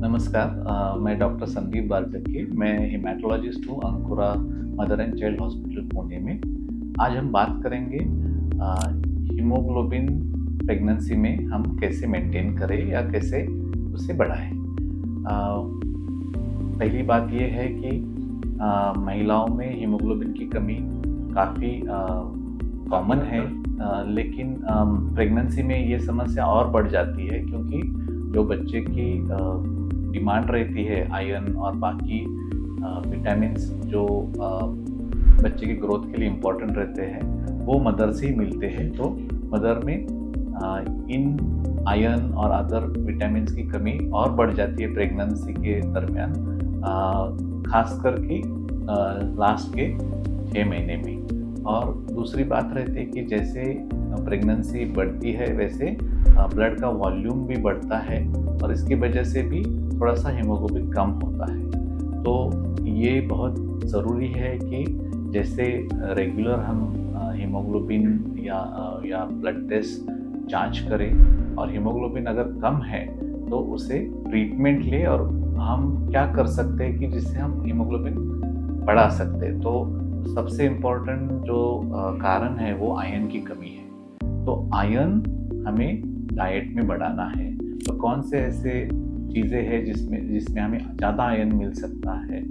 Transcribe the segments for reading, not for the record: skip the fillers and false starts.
नमस्कार। मैं डॉक्टर संदीप बारटक्के। मैं हेमेटोलॉजिस्ट हूँ Ankura mother and child hospital Pune में। आज हम बात करेंगे हीमोग्लोबिन प्रेगनेंसी में हम कैसे मेंटेन करें या कैसे उसे बढ़ाएं। पहली बात ये है कि महिलाओं में हीमोग्लोबिन की कमी काफ़ी कॉमन है, लेकिन प्रेगनेंसी में ये समस्या और बढ़ जाती है क्योंकि जो बच्चे की डिमांड रहती है आयरन और बाकी विटामिन्स जो बच्चे की ग्रोथ के लिए इम्पोर्टेंट रहते हैं वो मदर से ही मिलते हैं। तो मदर में इन आयरन और अदर विटामिन्स की कमी और बढ़ जाती है प्रेगनेंसी के दरमियान, खास करके लास्ट के 6 महीने में। और दूसरी बात रहती है कि जैसे प्रेगनेंसी बढ़ती है वैसे ब्लड का वॉल्यूम भी बढ़ता है और इसकी वजह से भी थोड़ा सा हीमोग्लोबिन कम होता है। तो ये बहुत ज़रूरी है कि जैसे रेगुलर हम हीमोग्लोबिन या ब्लड टेस्ट जांच करें और हीमोग्लोबिन अगर कम है तो उसे ट्रीटमेंट ले और हम क्या कर सकते हैं कि जिससे हम हीमोग्लोबिन बढ़ा सकते हैं। तो सबसे इम्पोर्टेंट जो कारण है वो आयरन की कमी है। तो आयरन हमें डाइट में बढ़ाना है। तो कौन से ऐसे चीज़ें हैं जिसमें हमें ज़्यादा आयरन मिल सकता है।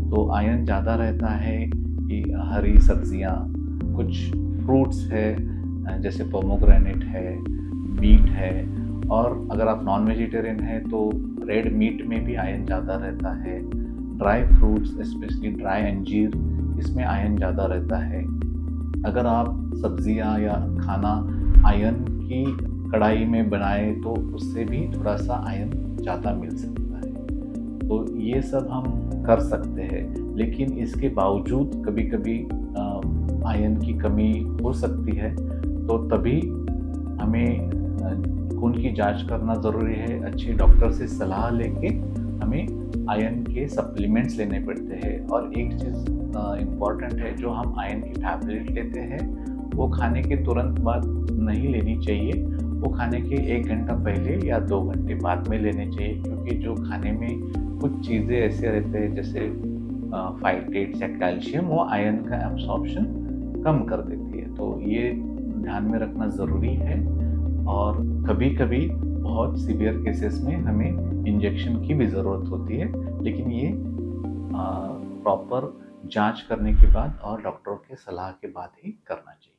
तो आयरन ज़्यादा रहता है कि हरी सब्जियाँ, कुछ फ्रूट्स है जैसे पोमोग्रेनेट है, मीट है, और अगर आप नॉन वेजिटेरियन है तो रेड मीट में भी आयरन ज़्यादा रहता है। ड्राई फ्रूट्स स्पेशली ड्राई अंजीर, इसमें आयरन ज़्यादा रहता है। अगर आप सब्जियां या खाना आयरन की कढ़ाई में बनाए तो उससे भी थोड़ा सा आयरन ज़्यादा मिल सकता है। तो ये सब हम कर सकते हैं, लेकिन इसके बावजूद कभी कभी आयरन की कमी हो सकती है। तो तभी हमें खून की जांच करना ज़रूरी है। अच्छे डॉक्टर से सलाह लेके हमें आयरन के सप्लीमेंट्स लेने पड़ते हैं। और एक चीज़ इम्पॉर्टेंट है, जो हम आयरन की टैबलेट लेते हैं वो खाने के तुरंत बाद नहीं लेनी चाहिए। वो खाने के 1 घंटा पहले या 2 घंटे बाद में लेने चाहिए, क्योंकि जो खाने में कुछ चीज़ें ऐसे रहते हैं जैसे फाइटेट्स या कैल्शियम, वो आयरन का एब्सॉर्प्शन कम कर देती है। तो ये ध्यान में रखना ज़रूरी है। और कभी कभी बहुत सीवियर केसेस में हमें इंजेक्शन की भी ज़रूरत होती है, लेकिन ये प्रॉपर जांच करने के बाद और डॉक्टरों के सलाह के बाद ही करना चाहिए।